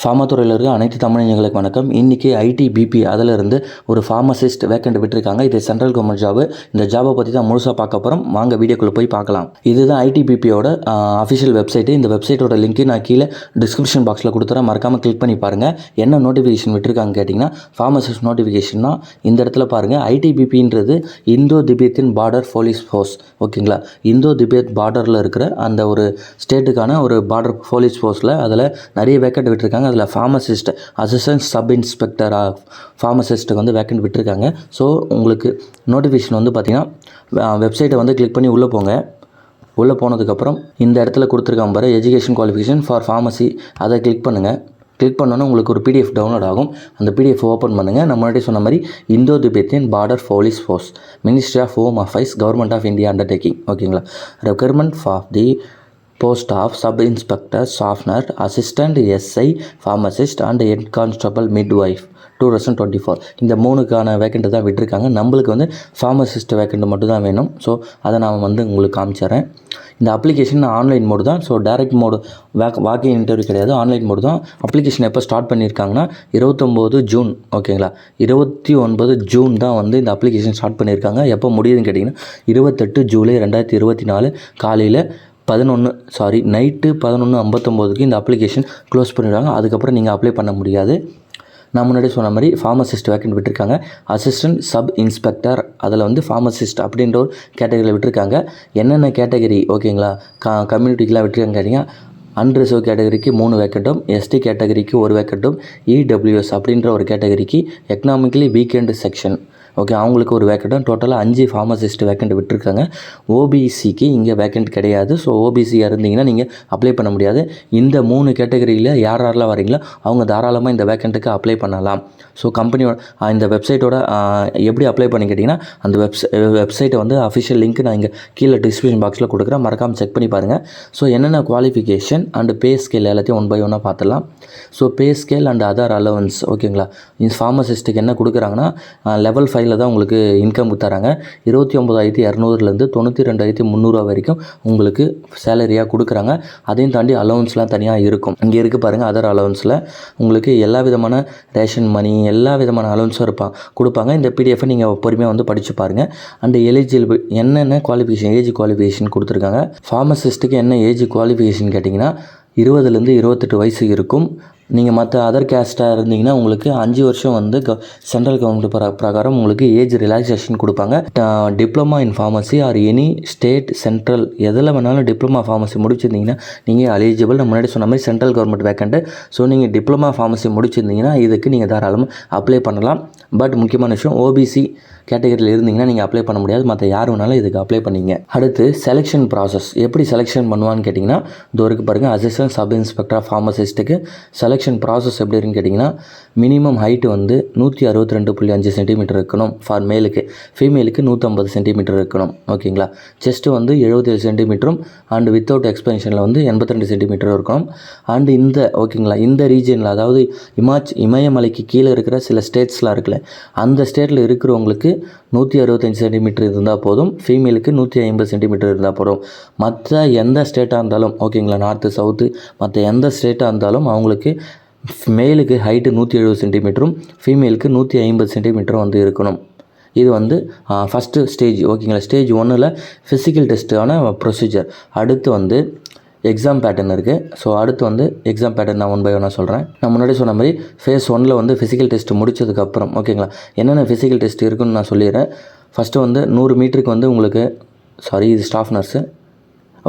Pharma துறையில் இருக்க அனைத்து தமிழர்களுக்கு வணக்கம். இன்றைக்கி ஐடிபிபி அதிலிருந்து ஒரு ஃபார்மசிஸ்ட் வேக்கண்ட் விட்டுருக்காங்க. இது சென்ட்ரல் கவர்மெண்ட் ஜாபு. இந்த ஜாபை பற்றி தான் முழுசாக பார்க்க போகிறோம். வாங்க வீடியோக்குள்ளே போய் பார்க்கலாம். இதுதான் ஐடிபிபியோட அஃபிஷியல் வெப்சைட்டு. இந்த வெப்சைட்டோட லிங்க்கு நான் கீழே டிஸ்கிரிப்ஷன் பாக்ஸில் கொடுத்துறேன். மறக்காமல் கிளிக் பண்ணி பாருங்கள். என்ன நோட்டிஃபிகேஷன் விட்டுருக்காங்க கேட்டிங்கன்னா ஃபார்மசிஸ்ட் நோட்டிஃபிகேஷன் தான். இந்த இடத்துல பாருங்கள், ஐடிபிபின்றது இந்தோ திபெத்தின் பார்டர் போலீஸ் ஃபோர்ஸ். ஓகேங்களா, இந்தோ திபெத் பார்டரில் இருக்கிற அந்த ஒரு ஸ்டேட்டுக்கான ஒரு பார்டர் போலீஸ் ஃபோர்ஸில் அதில் நிறைய வேக்கண்ட் விட்டுருக்காங்க. அதில் ஃபார்மசிஸ்ட் அசிஸ்டன்ட் சப் இன்ஸ்பெக்டர் ஃபார்மசிஸ்ட்டுக்கு வந்து வேக்கண்ட் விட்டுருக்காங்க. ஸோ உங்களுக்கு நோட்டிஃபிகேஷன் வந்து பார்த்திங்கன்னா வெப்சைட்டை வந்து கிளிக் பண்ணி உள்ளே போங்க. உள்ளே போனதுக்கப்புறம் இந்த இடத்துல கொடுத்துருக்காங்க பாரு, எஜுகேஷன் குவாலிஃபிகேஷன் ஃபார் ஃபார்மசி. அதை கிளிக் பண்ணுங்கள். கிளிக் பண்ணோன்னா உங்களுக்கு ஒரு பிடிஎஃப் டவுன்லோட் ஆகும். அந்த பிடிஎஃப் ஓப்பன் பண்ணுங்கள். நம்ம முன்னாடி சொன்ன மாதிரி Indo Tibetan border police force, ministry of home affairs, government of India undertaking. ஓகேங்களா, requirement for the post of sub inspector staff nurse assistant SI pharmacist and head constable midwife 2024. இந்த 3க்கான vacant தான் விட்டுருக்காங்க. நம்மளுக்கு வந்து ஃபார்மசிஸ்ட் வேக்கண்ட்டு மட்டும் தான் வேணும். So அதை நான் வந்து உங்களுக்கு காமிச்சிட்றேன். இந்த அப்ளிகேஷன் ஆன்லைன் மோடு தான். So direct mode walking interview கிடையாது, ஆன்லைன் மோடு தான். அப்ளிகேஷன் எப்போ ஸ்டார்ட் பண்ணியிருக்காங்கன்னா 29 ஜூன். ஓகேங்களா, 29 ஜூன் தான் வந்து இந்த அப்ளிகேஷன் ஸ்டார்ட் பண்ணியிருக்காங்க. எப்போ முடியுதுன்னு கேட்டிங்கன்னா 28 ஜூலை 2024 காலையில் நைட்டு 11:59 இந்த அப்ளிகேஷன் க்ளோஸ் பண்ணிடுவாங்க. அதுக்கப்புறம் நீங்கள் அப்ளை பண்ண முடியாது. நான் முன்னாடி சொன்ன மாதிரி ஃபார்மசிஸ்ட் வேக்கண்ட் விட்டுருக்காங்க. அசிஸ்டன்ட் சப் இன்ஸ்பெக்டர் அதில் வந்து ஃபார்மசிஸ்ட் அப்படின்ற ஒரு கேட்டகரியில் விட்டுருக்காங்க. என்னென்ன கேட்டகரி ஓகேங்களா, கம்யூனிட்டிக்கெலாம் விட்டுருக்காங்க கேட்டிங்கன்னா அன்ரிசர்வ் கேட்டகரிக்கு 3 வேக்கண்ட்டும், எஸ்டி கேட்டகரிக்கு 1 வேக்கண்ட்டும், இடபிள்யூஎஸ் அப்படின்ற ஒரு கேட்டகரிக்கு எக்கனாமிக்கலி வீக்கெண்ட் செக்ஷன் ஓகே அவங்களுக்கு ஒரு வேக்கண்ட்டும், டோட்டலாக 5 ஃபார்மசிஸ்ட் வேக்கண்ட் விட்டுருக்காங்க. ஓபிசிக்கு இங்கே வேக்கண்ட் கிடையாது. ஸோ ஓபிசியாக இருந்தீங்கன்னா நீங்கள் அப்ளை பண்ண முடியாது. இந்த 3 கேட்டகரியில் யாரெல்லாம் வரீங்களோ அவங்க தாராளமாக இந்த வேக்கண்ட்டுக்கு அப்ளை பண்ணலாம். ஸோ கம்பெனியோட இந்த வெப்சைட்டோட எப்படி அப்ளை பண்ணி கேட்டிங்கன்னா அந்த வெப்சைட்டை வந்து அஃபிஷியல் லிங்க் நான் இங்கே கீழே டிஸ்கிரிப்ஷன் பாக்ஸில் கொடுக்குறேன். மறக்காமல் செக் பண்ணி பாருங்கள். ஸோ என்னென்ன குவாலிஃபிகேஷன் அண்ட் பே ஸ்கேல் எல்லாத்தையும் 1 by 1 பார்த்துடலாம். So pay scale and other allowance ஓகேங்களா, இந்த ஃபார்மசிஸ்ட்டுக்கு என்ன கொடுக்குறாங்கன்னா லெவல் 5 தான் உங்களுக்கு இன்கம் தராங்க. 29,200 92,300 வரைக்கும் உங்களுக்கு சேலரியாக கொடுக்குறாங்க. அதையும் தாண்டி அலவன்ஸ்லாம் தனியாக இருக்கும். இங்கே இருக்குது பாருங்கள், அதர் அலவன்ஸில் உங்களுக்கு எல்லா விதமான ரேஷன் மணி எல்லா விதமான அலவன்ஸும் கொடுப்பாங்க. இந்த பிடிஎஃபை நீங்கள் பொறுமையாக வந்து படித்து பாருங்கள். அண்ட் எலிஜிபிள் என்னென்ன குவாலிஃபிகேஷன் ஏஜ் குவாலிஃபிகேஷன் கொடுத்துருக்காங்க. ஃபார்மசிஸ்ட்டுக்கு என்ன ஏஜ் குவாலிஃபிகேஷன் கேட்டிங்கன்னா 20 to 28 வயசு இருக்கும். நீங்கள் மற்ற அதர் கேஸ்ட்டாக இருந்தீங்கன்னா உங்களுக்கு 5 வருஷம் வந்து சென்ட்ரல் கவர்மெண்ட் பிரகாரம் உங்களுக்கு ஏஜ் ரிலாக்ஸேஷன் கொடுப்பாங்க. Diploma in pharmacy or any state central எதில் வேணாலும் டிப்ளமா ஃபார்மசி முடிச்சிருந்தீங்கன்னா நீங்கள் எலிஜிபிள். நம்ம முன்னாடி சொன்ன மாதிரி சென்ட்ரல் கவர்மெண்ட் வேக்கண்ட்டு. ஸோ நீங்கள் டிப்ளமா ஃபார்மசி முடிச்சிருந்தீங்கன்னா இதுக்கு நீங்கள் தாராளமாக அப்ளை பண்ணலாம். பட் முக்கியமான விஷயம், ஓபிசி கேட்டகரியில் இருந்தீங்கன்னா நீங்கள் அப்ளை பண்ண முடியாது. மற்ற யார் வேணாலும் இதுக்கு அப்ளை பண்ணிங்க. அடுத்து செலெக்ஷன் ப்ராசஸ் எப்படி செலெக்ஷன் பண்ணுவான்னு கேட்டிங்கன்னா இதோருக்கு பாருங்கள், அசிஸ்டன்ட் சப் இன்ஸ்பெக்டர் ஃபார்மசிஸ்ட்டுக்கு செலெக்ஷன் ப்ராசஸ் எப்படி இருக்குன்னு கேட்டிங்கன்னா மினிமம் ஹைட்டு வந்து 162.5 சென்டிமீட்டர் இருக்கணும் ஃபார் மேலுக்கு. ஃபீமேலுக்கு 150 சென்டிமீட்டர் இருக்கணும். ஓகேங்களா, செஸ்ட்டு வந்து 77 சென்டிமீட்டரும் அண்ட் வித்தவுட் எக்ஸ்பென்ஷனில் வந்து 82 சென்டிமீட்டர் இருக்கணும். அண்ட் இந்த ஓகேங்களா இந்த ரீஜனில் அதாவது இமயமலைக்கு கீழே இருக்கிற சில ஸ்டேட்ஸ்லாம் இருக்குல்ல, அந்த ஸ்டேட்டில் இருக்கிறவங்களுக்கு 165 சென்டிமீட்டர் இருந்தால் போதும். ஃபீமேலுக்கு 150 சென்டிமீட்டர் இருந்தால் போதும். மற்ற எந்த ஸ்டேட்டாக இருந்தாலும் ஓகேங்களா, நார்த்து சவுத்து மற்ற எந்த ஸ்டேட்டாக இருந்தாலும் அவங்களுக்கு மேலுக்கு ஹைட்டு 170 சென்டிமீட்டரும் ஃபீமேலுக்கு 150 சென்டிமீட்டரும் வந்து இருக்கணும். இது வந்து ஃபஸ்ட்டு ஸ்டேஜ் ஓகேங்களா. ஸ்டேஜ் 1ல் ஃபிசிக்கல் டெஸ்ட்டான ப்ரொசீஜர். அடுத்து வந்து எக்ஸாம் பேட்டர்ன் இருக்குது. ஸோ அடுத்து வந்து எக்ஸாம் பேட்டர்ன் நான் 1 by 1 சொல்கிறேன். நான் முன்னாடி சொன்ன மாதிரி ஃபேஸ் 1ல் வந்து ஃபிசிக்கல் டெஸ்ட் முடிச்சதுக்கப்புறம் ஓகேங்களா என்னென்ன ஃபிசிக்கல் டெஸ்ட் இருக்குன்னு நான் சொல்லிடுறேன். ஃபஸ்ட்டு வந்து 100 மீட்டருக்கு வந்து உங்களுக்கு இது ஸ்டாஃப் நர்ஸு.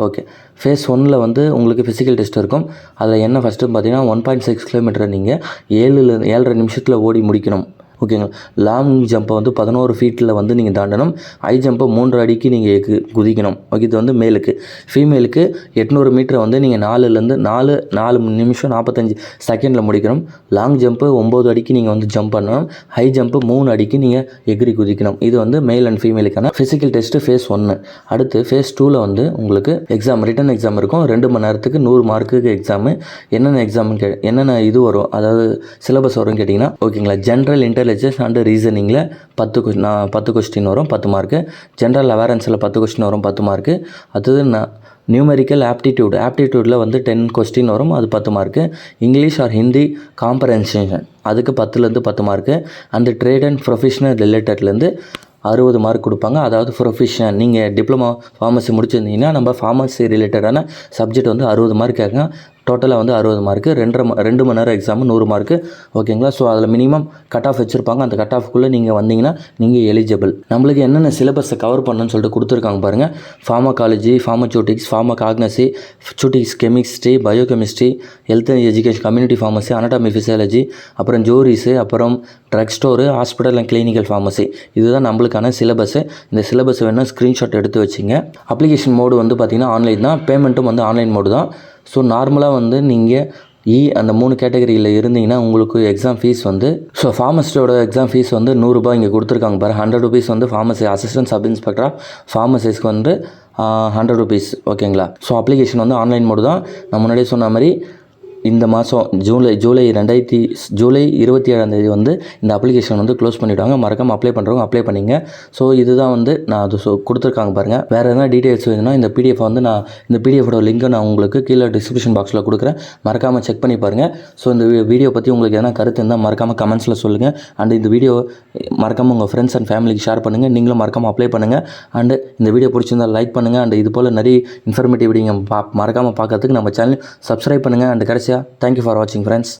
ஓகே, ஃபேஸ் 1ல் வந்து உங்களுக்கு ஃபிசிக்கல் டெஸ்ட் இருக்கும். அதில் என்ன ஃபஸ்ட்டு பார்த்தீங்கன்னா 1.6 கிலோமீட்டர் நீங்கள் 7.5 நிமிஷத்தில் ஓடி முடிக்கணும். ஓகேங்களா, லாங் ஜம்பை வந்து 11 ஃபீட்டில் வந்து நீங்கள் தாண்டணும். ஹை ஜம்பை 3 அடிக்கு நீங்கள் குதிக்கணும். ஓகே, இது வந்து மேலுக்கு. ஃபீமேலுக்கு 800 மீட்டரை வந்து நீங்கள் 4 நிமிஷம் 45 செகண்டில் முடிக்கணும். லாங் ஜம்ப்பு 9 அடிக்கு நீங்கள் வந்து ஜம்ப் பண்ணணும். ஹை ஜம்ப்பு 3 அடிக்கு நீங்கள் எகிரி குதிக்கணும். இது வந்து மேல் அண்ட் ஃபீமேலுக்கான ஃபிசிக்கல் டெஸ்ட்டு ஃபேஸ் 1. அடுத்து ஃபேஸ் 2ல் வந்து உங்களுக்கு எக்ஸாம் ரிட்டன் எக்ஸாம் இருக்கும். 2 மணி நேரத்துக்கு 100 மார்க்குக்கு எக்ஸாமு. என்னென்ன எக்ஸாம் என்னென்ன இது வரும், அதாவது சிலபஸ் வரும்னு கேட்டிங்கன்னா ஓகேங்களா, ஜென்ரல் இன்டெலிஜென்ஸ் இன்டெலிஜென்ஸ் அண்டு ரீசனிங்கில் 10 கொஸ்டின் வரும் 10 மார்க்கு. ஜென்ரல் அவேரன்ஸில் 10 கொஸ்டின் வரும் 10 மார்க்கு. அடுத்தது நியூமெரிக்கல் ஆப்டிடியூடில் வந்து 10 கொஸ்டின் வரும், அது 10 mark. English or Hindi comprehension அதுக்கு 10லேருந்து 10 மார்க்கு. அந்த ட்ரேட் அண்ட் ப்ரொஃபஷனல் ரிலேட்டட்லேருந்து 60 மார்க் கொடுப்பாங்க. அதாவது ப்ரொஃபஷன் நீங்கள் டிப்ளமோ ஃபார்மசி முடிச்சிருந்தீங்கன்னா நம்ம ஃபார்மசி ரிலேட்டடான சப்ஜெக்ட் வந்து 60 மார்க் கேட்குங்க. டோட்டலாக வந்து 60 மார்க்கு. 2 மணி நேரம் எக்ஸாமு 100 மார்க்கு. ஓகேங்களா? ஸோ அதில் மினிமம் கட் ஆஃப் வச்சுருப்பாங்க. அந்த கட் ஆஃப்குள்ளே நீங்கள் வந்தீங்கன்னா நீங்கள் எலிஜிபிள். நம்மளுக்கு என்னென்ன சிலபஸை கவர் பண்ணணும்னு சொல்லிட்டு கொடுத்துருக்காங்க பாருங்கள். ஃபார்மகாலஜி, ஃபார்மசூட்டிக்ஸ், ஃபார்மகாக்னசி, சூட்டிக்ஸ், chemistry, biochemistry, health and education, community pharmacy, anatomy physiology, அப்புறம் ஜோரிஸு, அப்புறம் drug store, hospital and clinical pharmacy. இதுதான் நம்மளுக்கான சிலபஸ்ஸு. இந்த சிலபஸ் வேணால் ஸ்க்ரீன்ஷாட் எடுத்து வச்சுங்க. அப்ளிகேஷன் மோடு வந்து பார்த்திங்கன்னா ஆன்லைன் தான். பேமெண்ட்டும் வந்து ஆன்லைன் மோடு தான். ஸோ நார்மலாக வந்து நீங்கள் அந்த 3 கேட்டகரியில் இருந்தீங்கன்னா உங்களுக்கு எக்ஸாம் ஃபீஸ் வந்து ஃபார்மசிஸ்டோட எக்ஸாம் ஃபீஸ் வந்து ₹100 இங்கே கொடுத்துருக்காங்க பாரு. ₹100 வந்து pharmacy assistant sub inspector of ஃபார்மசிஸ்க்கு வந்து ₹100. ஓகேங்களா? ஸோ அப்ளிகேஷன் வந்து ஆன்லைன் மோடு தான். நான் முன்னாடியே சொன்ன மாதிரி இந்த மாதம் ஜூலை 27ஆம் தேதி வந்து இந்த அப்ளிகேஷன் வந்து க்ளோஸ் பண்ணிவிடுவாங்க. மறக்காமல் அப்ளை பண்ணுறவங்க அப்ளை பண்ணிங்க. ஸோ இதுதான் வந்து நான் அது கொடுத்துருக்காங்க பாருங்கள். வேறு எதனா டீட்டெயில்ஸ் வேணும்னா இந்த பிடிஎஃப் வந்து இந்த பிடிஎஃபோட லிங்க்கை நான் உங்களுக்கு கீழே டிஸ்கிரிப்ஷன் பாக்ஸில் கொடுக்குறேன். மறக்காமல் செக் பண்ணி பாருங்கள். ஸோ இந்த வீடியோ பற்றி உங்களுக்கு எதனா கருத்து இருந்தால் மறக்காமல் கமெண்ட்ஸில் சொல்லுங்கள். அண்ட் இந்த வீடியோ மறக்காமல் உங்கள் ஃப்ரெண்ட்ஸ் அண்ட் ஃபேமிலிக்கு ஷேர் பண்ணுங்கள். நீங்களும் மறக்காமல் அப்ளை பண்ணுங்கள். அண்டு இந்த வீடியோ பிடிச்சிருந்தால் லைக் பண்ணுங்கள். அண்ட் இது போல் நிறைய இன்ஃபர்மேட்டிவ் வீடியோ மறக்காமல் பார்க்கறதுக்கு நம்ம சேனல் சப்ஸ்கிரைப் பண்ணுங்கள். அண்ட் கடைசியாக தேங்க்யூ ஃபார் வாட்சிங் ஃப்ரெண்ட்ஸ்.